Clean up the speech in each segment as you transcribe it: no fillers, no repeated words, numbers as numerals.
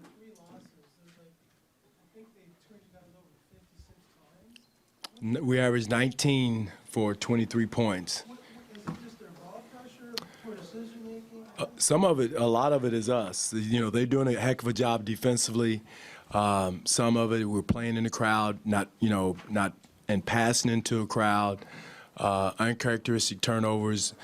the 3 losses, there's like, I think they turned you guys over 56 times. We averaged 19 for 23 points. Is it just their ball pressure, poor decision making? Some of it, a lot of it is us. You know, they're doing a heck of a job defensively. Some of it, we're playing in the crowd, not and passing into a crowd. Uncharacteristic turnovers,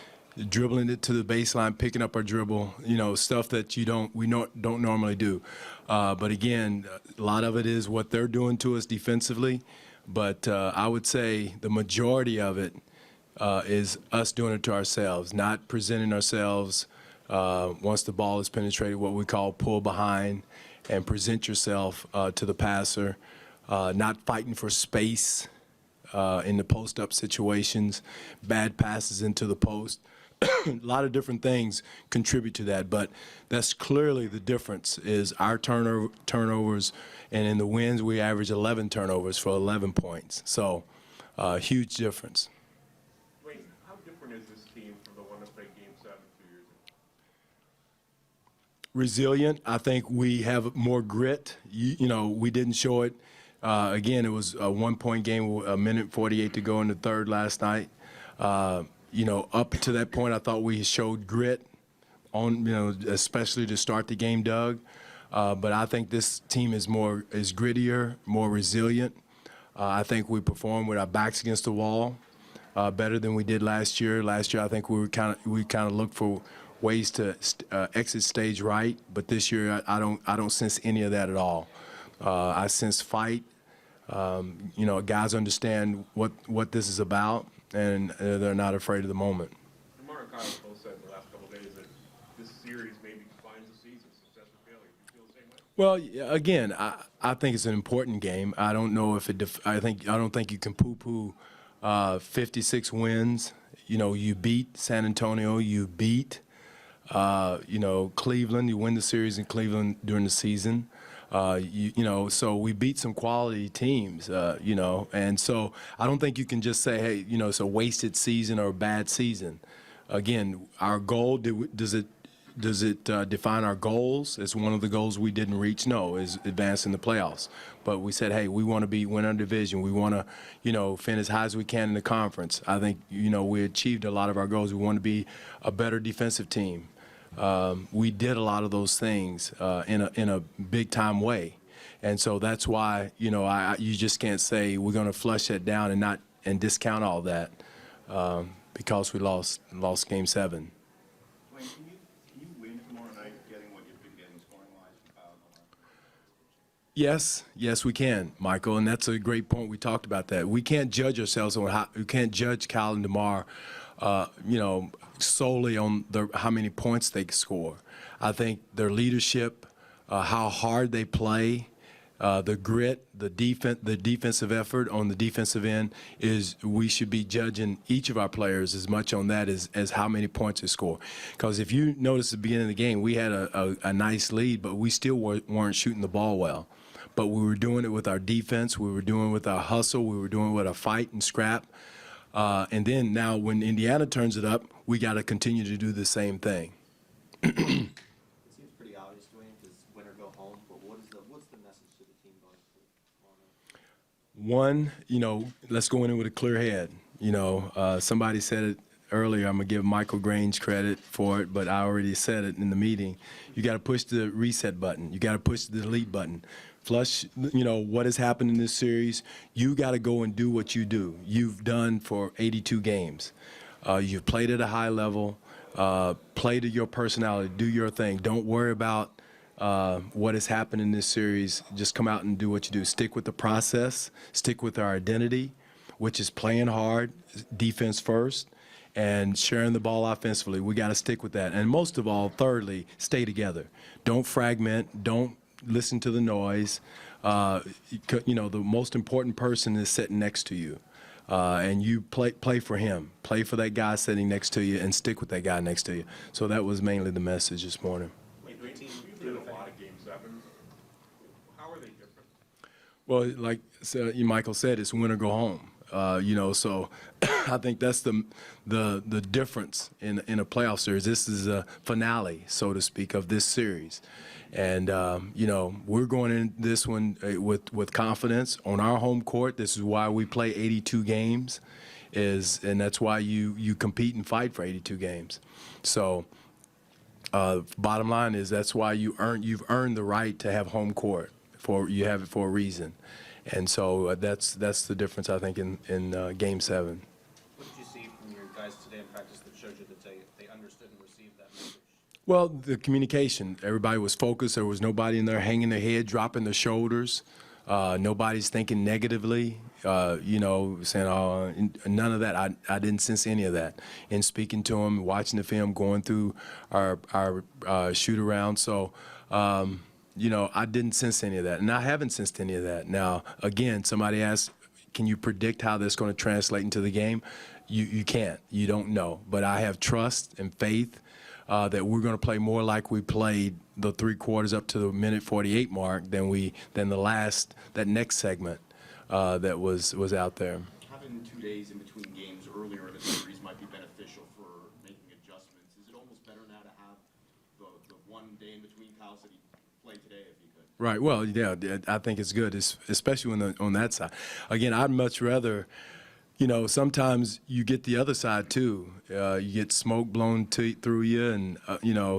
dribbling it to the baseline, picking up our dribble. You know, stuff that we don't normally do. But again, a lot of it is what they're doing to us defensively. But I would say the majority of it is us doing it to ourselves, not presenting ourselves once the ball is penetrated, what we call pull behind, and present yourself to the passer, not fighting for space in the post-up situations, bad passes into the post. A lot of different things contribute to that, but that's clearly the difference is our turnovers, and in the wins we average 11 turnovers for 11 points. So huge difference. Dwane, how different is this team from the one that played Game 7 2 years ago? Resilient. I think we have more grit. You know, we didn't show it. Again, it was a 1-point game, a minute 48 to go in the third last night. You know, up to that point, I thought we showed grit on, you know, especially to start the game, Doug. But I think this team is grittier, more resilient. I think we performed with our backs against the wall better than we did last year. Last year, I think we kind of looked for ways to exit stage right. But this year, I don't sense any of that at all. I sense fight. You know, guys understand what this is about, and they're not afraid of the moment. Lamar and Kyle both said in the last couple of days that this series maybe defines the season, success or failure. Do you feel the same way? Well, again, I think it's an important game. I don't know if I don't think you can poo-poo 56 wins. You know, you beat San Antonio, you beat you know, Cleveland. You win the series in Cleveland during the season. You know, so we beat some quality teams, you know, and so I don't think you can just say, hey, you know, it's a wasted season or a bad season. Again, our goal, does it define our goals? It's one of the goals we didn't reach. No, is advancing the playoffs. But we said, hey, we want to win our division. We want to, you know, finish as high as we can in the conference. I think, you know, we achieved a lot of our goals. We want to be a better defensive team. We did a lot of those things in a big-time way. And so that's why, you know, you just can't say we're going to flush that down and discount all that because we lost Game 7. Dwane, can you win tomorrow night getting what you've been getting scoring-wise from Kyle Lamar? Yes, we can, Michael, and that's a great point. We talked about that. We can't judge ourselves on we can't judge Kyle and DeMar, you know, solely on how many points they score. I think their leadership, how hard they play, the grit, the defensive effort on the defensive end is we should be judging each of our players as much on that as how many points they score. Because if you notice at the beginning of the game, we had a nice lead, but we still weren't shooting the ball well. But we were doing it with our defense. We were doing it with our hustle. We were doing it with our fight and scrap. And then now when Indiana turns it up, we got to continue to do the same thing. It seems pretty obvious, Dwane, because win or go home, but what's the message to the team going tomorrow night? One, you know, let's go in with a clear head. You know, somebody said it earlier. I'm going to give Michael Grange credit for it, but I already said it in the meeting. You got to push the reset button. You got to push the delete button. Flush, you know, what has happened in this series. You got to go and do what you do. You've done for 82 games. You've played at a high level. Play to your personality. Do your thing. Don't worry about what has happened in this series. Just come out and do what you do. Stick with the process. Stick with our identity, which is playing hard, defense first, and sharing the ball offensively. We got to stick with that. And most of all, thirdly, stay together. Don't fragment. Don't listen to the noise. You know, the most important person is sitting next to you. And you play for him. Play for that guy sitting next to you and stick with that guy next to you. So that was mainly the message this morning. Wait, Dwane, you did a lot of Game 7s. How are they different? Well, like Michael said, it's win or go home. So I think that's the difference in a playoff series. This is a finale, so to speak, of this series. And, we're going in this one with confidence on our home court. This is why we play 82 games, and that's why you compete and fight for 82 games. So bottom line is that's why you've earned the right to have home court. You have it for a reason. And so that's the difference, I think, in Game 7. What did you see from your guys today in practice that showed you that they understood and received that message? Well, the communication. Everybody was focused. There was nobody in there hanging their head, dropping their shoulders. Nobody's thinking negatively, saying, oh, none of that. I didn't sense any of that in speaking to them, watching the film, going through our shoot around. So, I didn't sense any of that, and I haven't sensed any of that. Now, again, somebody asked, can you predict how that's going to translate into the game? You can't. You don't know. But I have trust and faith that we're going to play more like we played the 3 quarters up to the minute 48 mark than that next segment that was out there. Having 2 days in between games earlier in the series might be beneficial for making adjustments. Is it almost better now to have the 1 day in between Kyle said he'd play today if he could? Right. Well, yeah, I think it's good, especially on that side. Again, I'd much rather, sometimes you get the other side too. You get smoke blown through you, and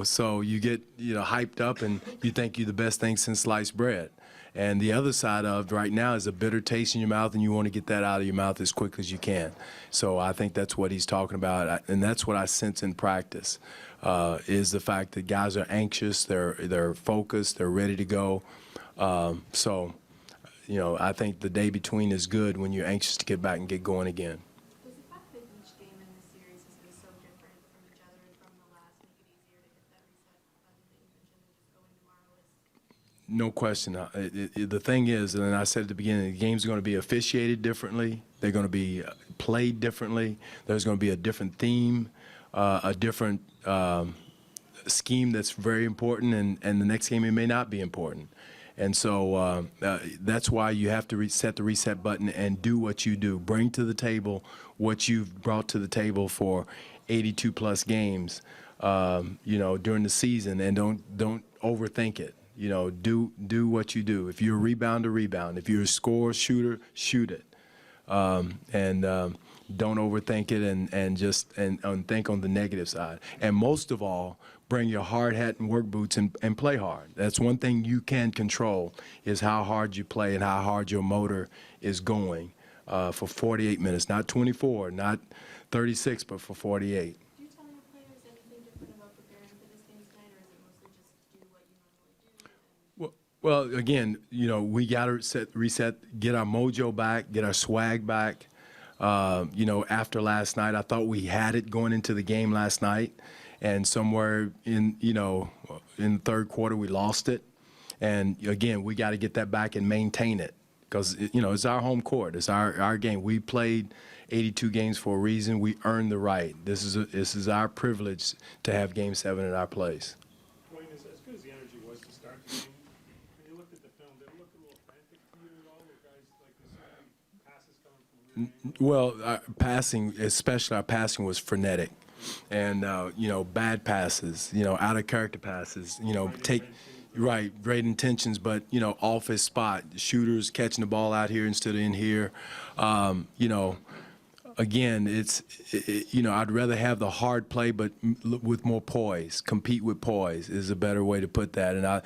so you get hyped up, and you think you're the best thing since sliced bread. And the other side of right now is a bitter taste in your mouth, and you want to get that out of your mouth as quick as you can. So I think that's what he's talking about, and that's what I sense in practice, is the fact that guys are anxious, they're focused, they're ready to go. I think the day between is good when you're anxious to get back and get going again. Does the fact that each game in this series is going to be so different from each other and from the last make it easier to hit that reset button that you mentioned and just go in tomorrow? No question. The thing is, and I said at the beginning, the games are going to be officiated differently. They're going to be played differently. There's going to be a different theme, a different scheme that's very important, and the next game it may not be important. And so that's why you have to reset the reset button and do what you do. Bring to the table what you've brought to the table for 82-plus games, during the season, and don't overthink it. Do what you do. If you're a rebounder, rebound. If you're a scorer, shooter, shoot it. And don't overthink it and just think on the negative side. And most of all, bring your hard hat and work boots and play hard. That's one thing you can control, is how hard you play and how hard your motor is going for 48 minutes. Not 24, not 36, but for 48. Do you tell your players anything different about preparing for this game tonight, or is it mostly just do what you normally do? Well, again, we got to reset, get our mojo back, get our swag back. After last night, I thought we had it going into the game last night, and somewhere in the third quarter we lost it. And again, we got to get that back and maintain it, because it's our home court, it's our game. We played 82 games for a reason. We earned the right. This is our privilege to have Game 7 in our place. Dwane, as good as the energy was to start the game, when you looked at the film, did it look a little frantic to you at all? Were guys like this passes coming from weird angles? Well, our passing, especially our passing, was frenetic, and bad passes, out of character passes, great intentions, but off his spot. Shooters catching the ball out here instead of in here. Again, I'd rather have the hard play, but with more poise. Compete with poise is a better way to put that. And I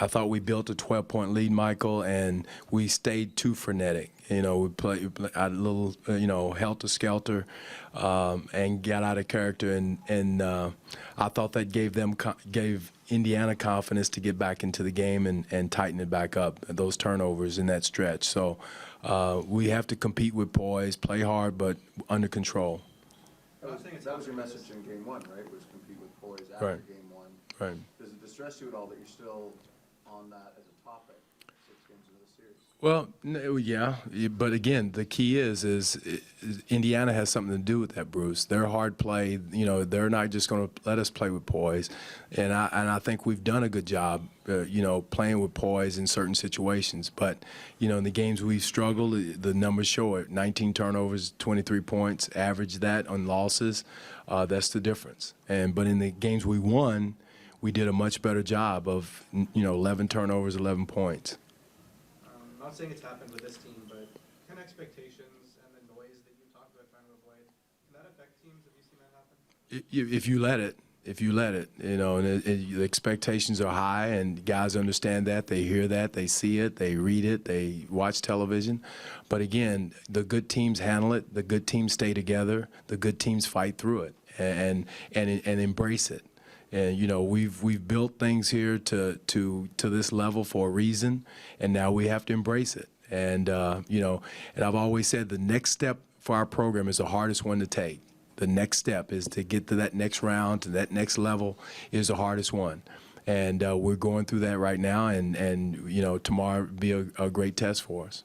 thought we built a 12-point lead, Michael, and we stayed too frenetic. We played a little, helter-skelter, and got out of character. And I thought that gave Indiana confidence to get back into the game and tighten it back up, those turnovers in that stretch. So we have to compete with poise, play hard, but under control. That was your message in Game 1, right? Was compete with poise after Right. Game 1. Right. Does it distress you at all that you're still on that as a topic 6 games games of the series. Well, yeah, but again, the key is Indiana has something to do with that, Bruce. They're hard play. You know, they're not just going to let us play with poise, and I think we've done a good job, you know, playing with poise in certain situations. But you know, in the games we've struggled, the numbers show it: 19 turnovers, 23 points. Average that on losses. That's the difference. But in the games we won, we did a much better job of 11 turnovers, 11 points. Not saying it's happened with this team, but kind of expectations and the noise that you talked about trying to avoid, can that affect teams? Have you seen that happen? If you let it, you know, and the expectations are high, and guys understand that, they hear that, they see it, they read it, they watch television. But again, the good teams handle it, the good teams stay together, the good teams fight through it and embrace it. And you know, we've built things here to this level for a reason, and now we have to embrace it. And you know, and I've always said the next step for our program is the hardest one to take. The next step is to get to that next round, to that next level is the hardest one. And we're going through that right now, and you know, tomorrow will be a great test for us.